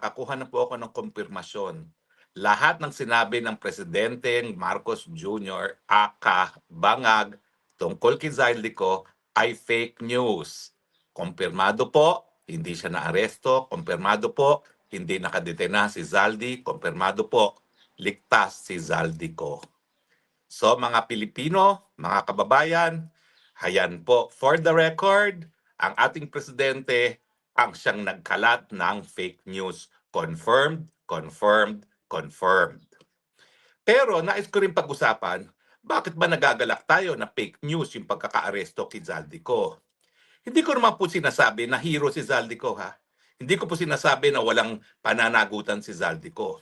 nakakuha na po ako ng kumpirmasyon. Lahat ng sinabi ng Presidenteng Marcos Jr. aka Bangag tungkol kay Zaldico ay fake news. Kumpirmado po, hindi siya naaresto. Kumpirmado po, hindi nakadetena si Zaldi. Kumpirmado po, ligtas si Zaldico. So mga Pilipino, mga kababayan, hayan po, for the record, ang ating presidente ang siyang nagkalat ng fake news. Confirmed, confirmed, confirmed. Pero nais ko rin pag-usapan, bakit ba nagagalak tayo na fake news yung pagkakaaresto kay Zaldico? Hindi ko naman po sinasabi na hero si Zaldico ha. Hindi ko po sinasabi na walang pananagutan si Zaldico.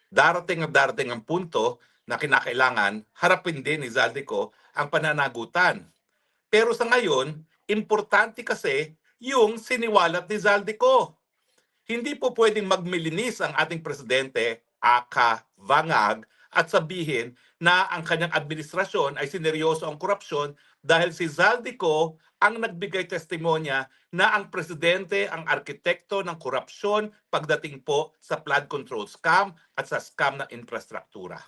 Darating at darating ang punto na kinakailangan harapin din ni Zaldico ang pananagutan. Pero sa ngayon, importante kasi yung siniwalat ni Zaldico. Hindi po pwedeng magmilinis ang ating presidente, aka Vangag, at sabihin na ang kanyang administrasyon ay sineryoso ang korupsyon dahil si Zaldico ang nagbigay testimonya na ang presidente ang arkitekto ng korupsyon pagdating po sa flood control scam at sa scam ng infrastruktura.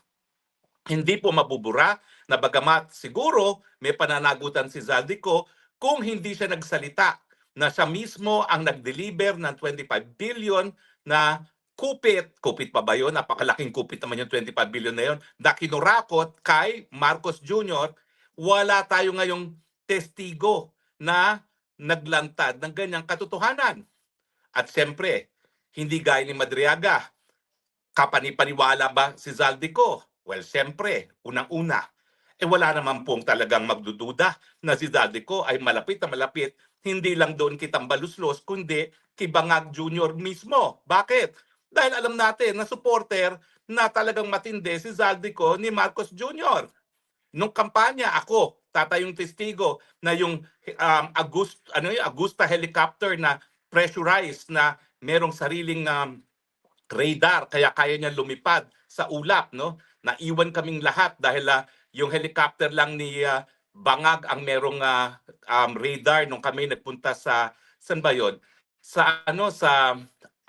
Hindi po mabubura na bagamat siguro may pananagutan si Zaldico kung hindi siya nagsalita na siya mismo ang nag-deliver ng 25 billion na kupit. Kupit pa ba yun? Napakalaking kupit naman yung 25 billion na yun na kinurakot kay Marcos Jr. Wala tayo ngayong testigo na naglantad ng ganyang katotohanan. At siyempre, hindi gaya ni Madriaga, kapanipaniwala ba si Zaldico? Well, siyempre, unang-una, wala naman pong talagang magdududa na si Zaldico ay malapit na malapit, hindi lang doon kay Tambaluslos, kundi kay Bangag Jr. mismo. Bakit? Dahil alam natin na supporter na talagang matindi si Zaldico ni Marcos Jr. Nung kampanya, ako, tatayong testigo na yung Agusta helicopter na pressurized na merong sariling radar kaya kaya niya lumipad sa ulap, no? Naiwan kaming lahat dahil yung helicopter lang ni Bangag ang merong radar nung kami nagpunta sa saan ba 'yon? Sa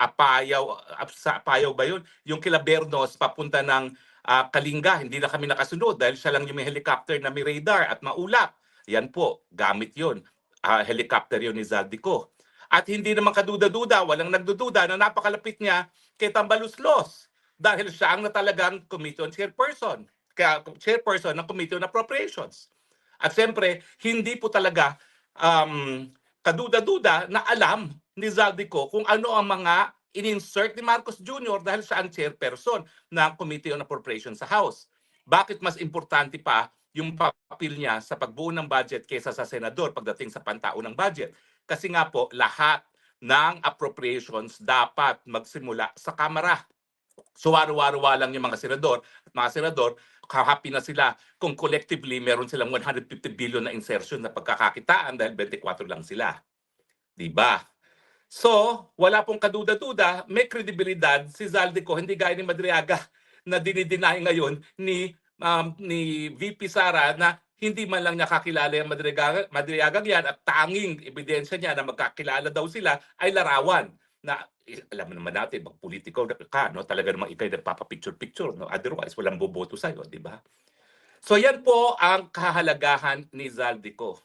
Apayao ba 'yon? Yung Kilabernos papunta ng Kalinga, hindi na kami nakasunod dahil siya lang yung may helicopter na may radar at maulap. Yan po, gamit 'yon. Helicopter 'yon ni Zaldico. At hindi naman kaduda-duda, walang nagdududa na napakalapit niya kay Tambaluslos dahil siya ang talagang committee on chairperson, kaya chairperson ng Committee on Appropriations. At siyempre, hindi po talaga kaduda-duda na alam ni Zaldico kung ano ang mga in-insert ni Marcos Jr. dahil siya ang chairperson ng Committee on Appropriations sa House. Bakit mas importante pa yung papel niya sa pagbuo ng budget kaysa sa senador pagdating sa pantao ng budget? Kasi nga po, lahat ng appropriations dapat magsimula sa Kamara. So waro-waro lang yung mga senador at mga senador, happy na sila kung collectively meron silang 150 billion na insertion na pagkakakitaan dahil 24 lang sila. Diba? So, wala pong kaduda-duda, may kredibilidad si Zaldico, hindi gaya ni Madriaga na dinideny ngayon ni VP Sara na hindi man lang niya kakilala yung Madriaga yan at tanging ebidensya niya na magkakilala daw sila ay larawan na alam mo naman natin, pag politiko ka, no, talaga namang ikay nagpapapicture-picture, no? Otherwise, walang boboto sa'yo, di ba? So yan po ang kahalagahan ni Zaldico.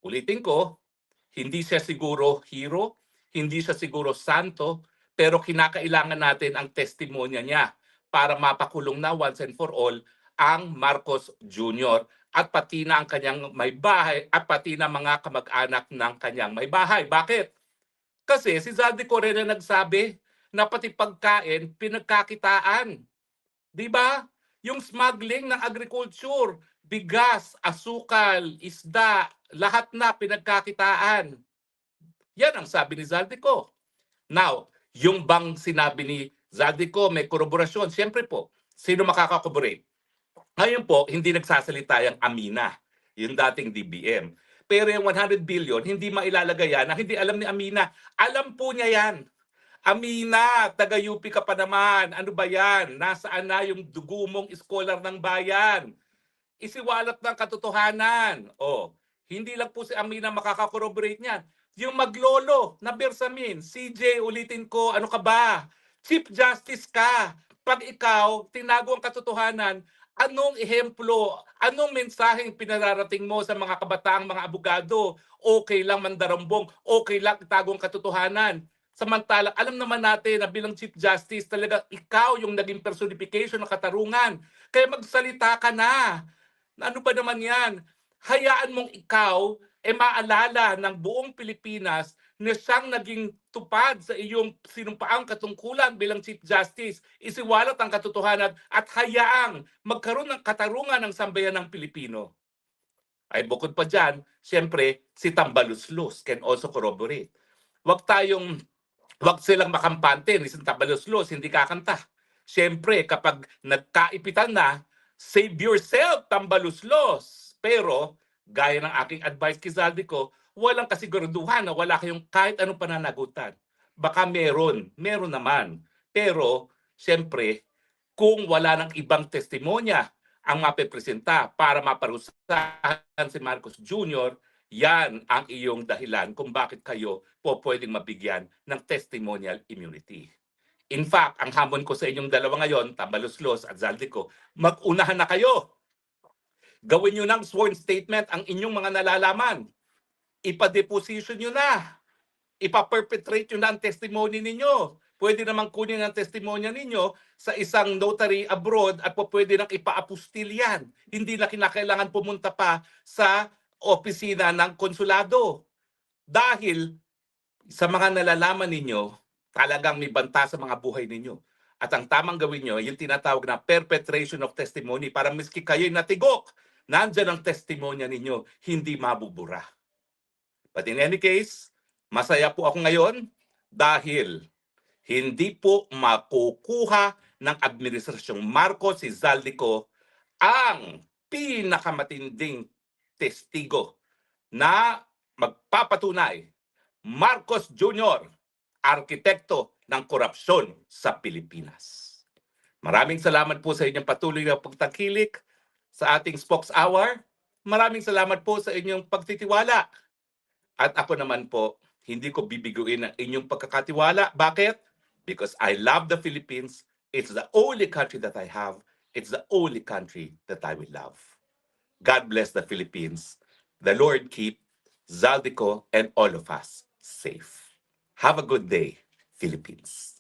Ulitin ko, hindi siya siguro hero, hindi siya siguro santo, pero kinakailangan natin ang testimonya niya para mapakulong na once and for all ang Marcos Jr. at pati na ang kanyang may bahay at pati na mga kamag-anak ng kanyang may bahay. Bakit? Kasi si Zaldico rin na nagsabi na pati pagkain pinagkakitaan. Di ba? Yung smuggling ng agriculture, bigas, asukal, isda, lahat na pinagkakitaan. Yan ang sabi ni Zaldico. Now, yung bang sinabi ni Zaldico may koroborasyon, siyempre po, sino makakakorroborate? Ngayon po, hindi nagsasalita yung Amina, yung dating DBM. Pero yung 100 billion, hindi mailalagay yan na hindi alam ni Amina. Alam po niya yan. Amina, taga-UP ka pa naman. Ano ba yan? Nasaan na yung dugo mong scholar ng bayan? Isiwalat ng katotohanan. Oh, hindi lang po si Amina makakakorroborate niyan. Yung maglolo na Bersamin, CJ, ulitin ko, ano ka ba? Chief Justice ka. Pag ikaw, tinago ang katotohanan, anong ehemplo, anong mensaheng pinararating mo sa mga kabataang mga abogado? Okay lang mandarambong, okay lang itago ang katotohanan. Samantalang alam naman natin na bilang Chief Justice, talaga ikaw yung naging personification ng katarungan. Kaya magsalita ka na. Ano ba naman yan? Hayaan mong ikaw maalala ng buong Pilipinas na siyang naging tupad sa iyong sinumpaang katungkulan bilang Chief Justice. Isiwalat ang katotohanan at hayaang magkaroon ng katarungan ng sambayan ng Pilipino. Ay bukod pa dyan, siyempre, si Tambaluslos can also corroborate. Wag silang makampante ni Tambaluslos, hindi kakanta. Siyempre, kapag nagkaipitan na, save yourself, Tambaluslos. Pero, gaya ng aking advice kay Zaldico, walang kasiguraduhan na wala kayong kahit anong pananagutan. Baka meron naman. Pero, siyempre, kung wala ng ibang testimonya ang mapepresenta para maparusahan si Marcos Jr., yan ang iyong dahilan kung bakit kayo po pwedeng mabigyan ng testimonial immunity. In fact, ang hamon ko sa inyong dalawa ngayon, Tambaluslos at Zaldico, mag-unahan na kayo. Gawin nyo ng sworn statement ang inyong mga nalalaman. Ipa-deposition nyo na. Ipa-perpetrate nyo na ang testimony ninyo. Pwede namang kunin ang testimonya ninyo sa isang notary abroad at pwede nang ipa-apostil yan. Hindi na kinakailangan pumunta pa sa opisina ng konsulado. Dahil sa mga nalalaman ninyo, talagang may banta sa mga buhay ninyo. At ang tamang gawin nyo, yung tinatawag na perpetration of testimony para miski kayo'y natigok, nandyan ang testimonya ninyo, hindi mabubura. But in any case, masaya po ako ngayon dahil hindi po makukuha ng Administrasyong Marcos si Zaldico ang pinakamatinding testigo na magpapatunay Marcos Jr., arkitekto ng korupsyon sa Pilipinas. Maraming salamat po sa inyong patuloy na pagtangkilik sa ating Spokes Hour. Maraming salamat po sa inyong pagtitiwala. At ako naman po, hindi ko bibiguin ang inyong pagkakatiwala. Bakit? Because I love the Philippines. It's the only country that I have. It's the only country that I will love. God bless the Philippines. The Lord keep Zaldico and all of us safe. Have a good day, Philippines.